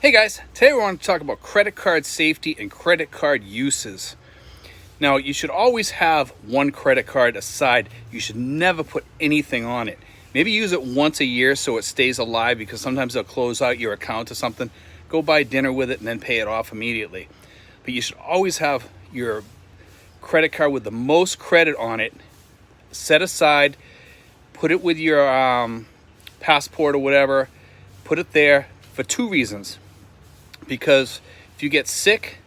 Hey guys, today we want to talk about credit card safety and credit card uses. Now, you should always have one credit card aside. You should never put anything on it. Maybe use it once a year so it stays alive, because sometimes they'll close out your account or something. Go buy dinner with it and then pay it off immediately. But you should always have your credit card with the most credit on it set aside. Put it with your passport or whatever. Put it there for two reasons. Because if you get sick,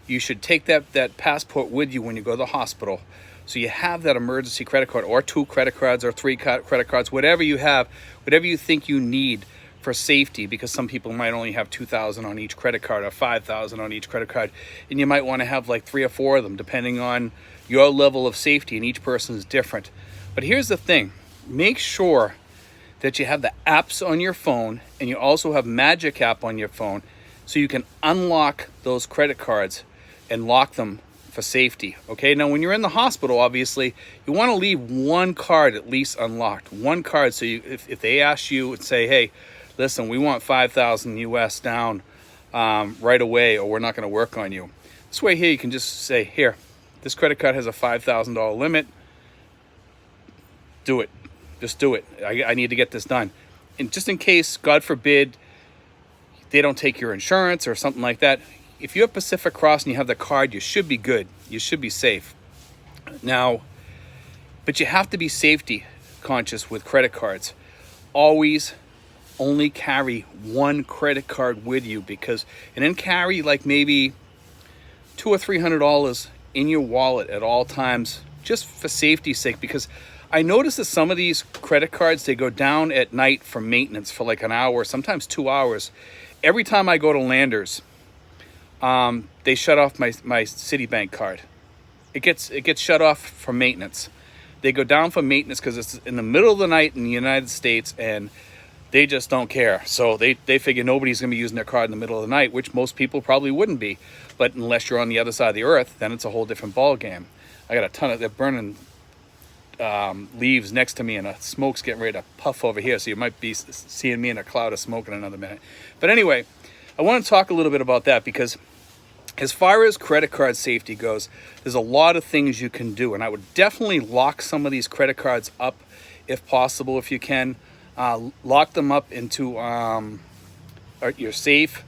you should take that passport with you when you go to the hospital. So you have that emergency credit card, or two credit cards, or three credit cards, whatever you have, whatever you think you need for safety, because some people might only have $2,000 on each credit card or $5,000 on each credit card. And you might want to have like 3 or 4 of them, depending on your level of safety, and each person is different. But here's the thing, make sure that you have the apps on your phone, and you also have Magic app on your phone, so you can unlock those credit cards and lock them for safety. Okay, now when you're in the hospital, obviously, you want to leave one card at least unlocked. One card, so if they ask you and say, hey, listen, we want 5,000 US down right away, or we're not going to work on you. This way here, you can just say, here, this credit card has a $5,000 limit. Do it. Just do it. I need to get this done. And just in case, God forbid, they don't take your insurance or something like that, if you have Pacific Cross and you have the card, you should be good. You should be safe. Now, but you have to be safety conscious with credit cards. Always only carry one credit card with you, and then carry like maybe $200 or $300 in your wallet at all times, just for safety's sake. Because I noticed that some of these credit cards, they go down at night for maintenance for like an hour, sometimes 2 hours. Every time I go to Landers, they shut off my Citibank card. It gets shut off for maintenance. They go down for maintenance because it's in the middle of the night in the United States, and they just don't care. So they figure nobody's going to be using their card in the middle of the night, which most people probably wouldn't be. But unless you're on the other side of the earth, then it's a whole different ball game. I got a ton of, they're burning leaves next to me, and the smoke's getting ready to puff over here, so you might be seeing me in a cloud of smoke in another minute. But anyway, I want to talk a little bit about that, because as far as credit card safety goes, there's a lot of things you can do, and I would definitely lock some of these credit cards up if possible. If you can, lock them up into your safe,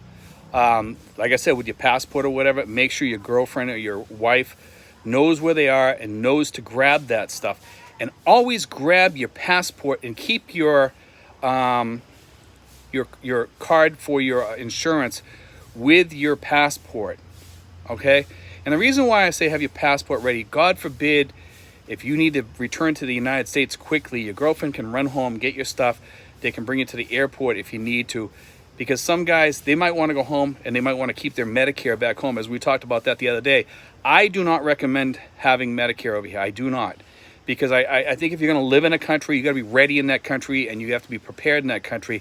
like I said, with your passport or whatever. Make sure your girlfriend or your wife knows where they are and knows to grab that stuff. And always grab your passport and keep your card for your insurance with your passport. Okay? And the reason why I say have your passport ready, God forbid, if you need to return to the United States quickly, your girlfriend can run home, get your stuff. They can bring you to the airport if you need to. Because some guys, they might want to go home and they might want to keep their Medicare back home, as we talked about that the other day. I do not recommend having Medicare over here. I do not. Because I think if you're going to live in a country, you got to be ready in that country, and you have to be prepared in that country.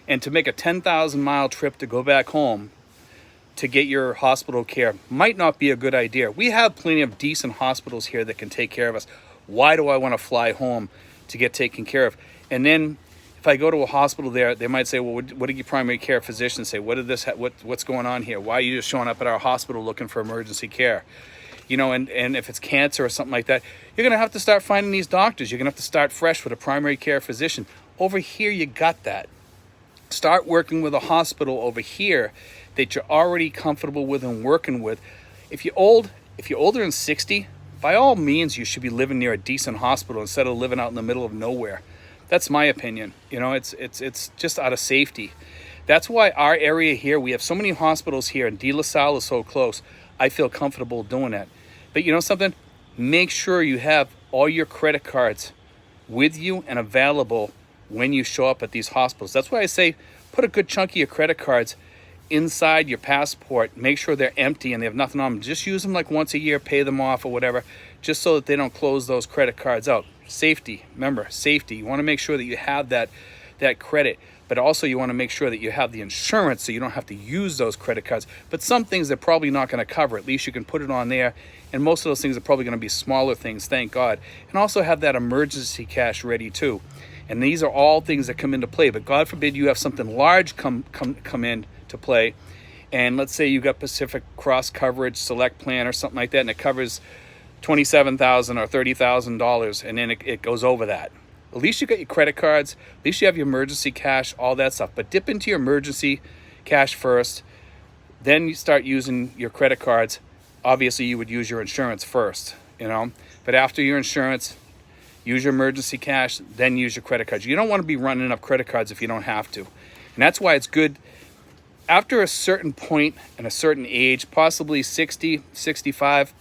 And to make a 10,000-mile trip to go back home to get your hospital care might not be a good idea. We have plenty of decent hospitals here that can take care of us. Why do I want to fly home to get taken care of? And then if I go to a hospital there, they might say, well, what did your primary care physician say? What's going on here? Why are you just showing up at our hospital looking for emergency care? You know, and if it's cancer or something like that, you're going to have to start finding these doctors. You're going to have to start fresh with a primary care physician. Over here, you got that. Start working with a hospital over here that you're already comfortable with and working with. If you're older than 60, by all means, you should be living near a decent hospital instead of living out in the middle of nowhere. That's my opinion. You know, it's just out of safety. That's why our area here, we have so many hospitals here, and De La Salle is so close. I feel comfortable doing that. But you know something? Make sure you have all your credit cards with you and available when you show up at these hospitals. That's why I say put a good chunk of your credit cards inside your passport. Make sure they're empty and they have nothing on them. Just use them like once a year, pay them off or whatever, just so that they don't close those credit cards out. Safety, remember, safety. You want to make sure that you have that credit, but also you want to make sure that you have the insurance so you don't have to use those credit cards. But some things they're probably not going to cover. At least you can put it on there, and most of those things are probably going to be smaller things, thank God. And also have that emergency cash ready too. And these are all things that come into play. But God forbid you have something large come in to play. And let's say you got Pacific Cross coverage select plan or something like that, and it covers $27,000 or $30,000, and then it goes over that. At least you got your credit cards, at least you have your emergency cash, all that stuff. But dip into your emergency cash first, then you start using your credit cards. Obviously, you would use your insurance first, you know. But after your insurance, use your emergency cash, then use your credit cards. You don't want to be running up credit cards if you don't have to. And that's why it's good after a certain point and a certain age, possibly 60, 65,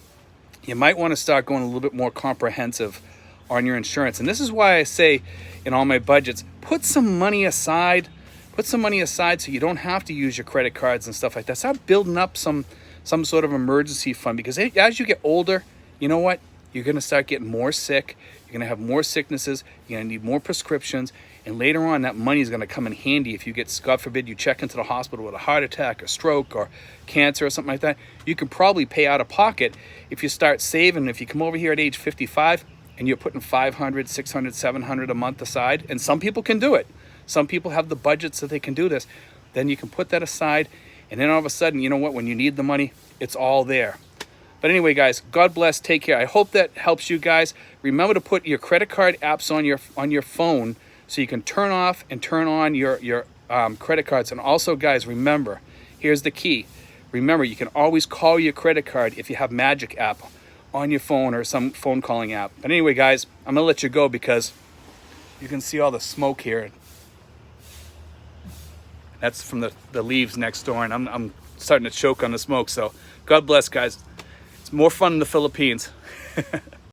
you might want to start going a little bit more comprehensive on your insurance. And this is why I say in all my budgets, put some money aside. Put some money aside so you don't have to use your credit cards and stuff like that. Start building up some sort of emergency fund, because as you get older, you know what? You're going to start getting more sick. You're going to have more sicknesses. You're going to need more prescriptions. And later on, that money is going to come in handy if you get, God forbid, you check into the hospital with a heart attack, or stroke, or cancer, or something like that. You can probably pay out of pocket if you start saving. If you come over here at age 55 and you're putting $500, $600, $700 a month aside, and some people can do it. Some people have the budgets that they can do this. Then you can put that aside, and then all of a sudden, you know what? When you need the money, it's all there. But anyway, guys, God bless. Take care. I hope that helps you guys. Remember to put your credit card apps on your phone, so you can turn off and turn on your credit cards. And also, guys, remember, here's the key. Remember, you can always call your credit card if you have Magic app on your phone or some phone calling app. But anyway, guys, I'm going to let you go because you can see all the smoke here. That's from the leaves next door, and I'm starting to choke on the smoke. So God bless, guys. It's more fun in the Philippines.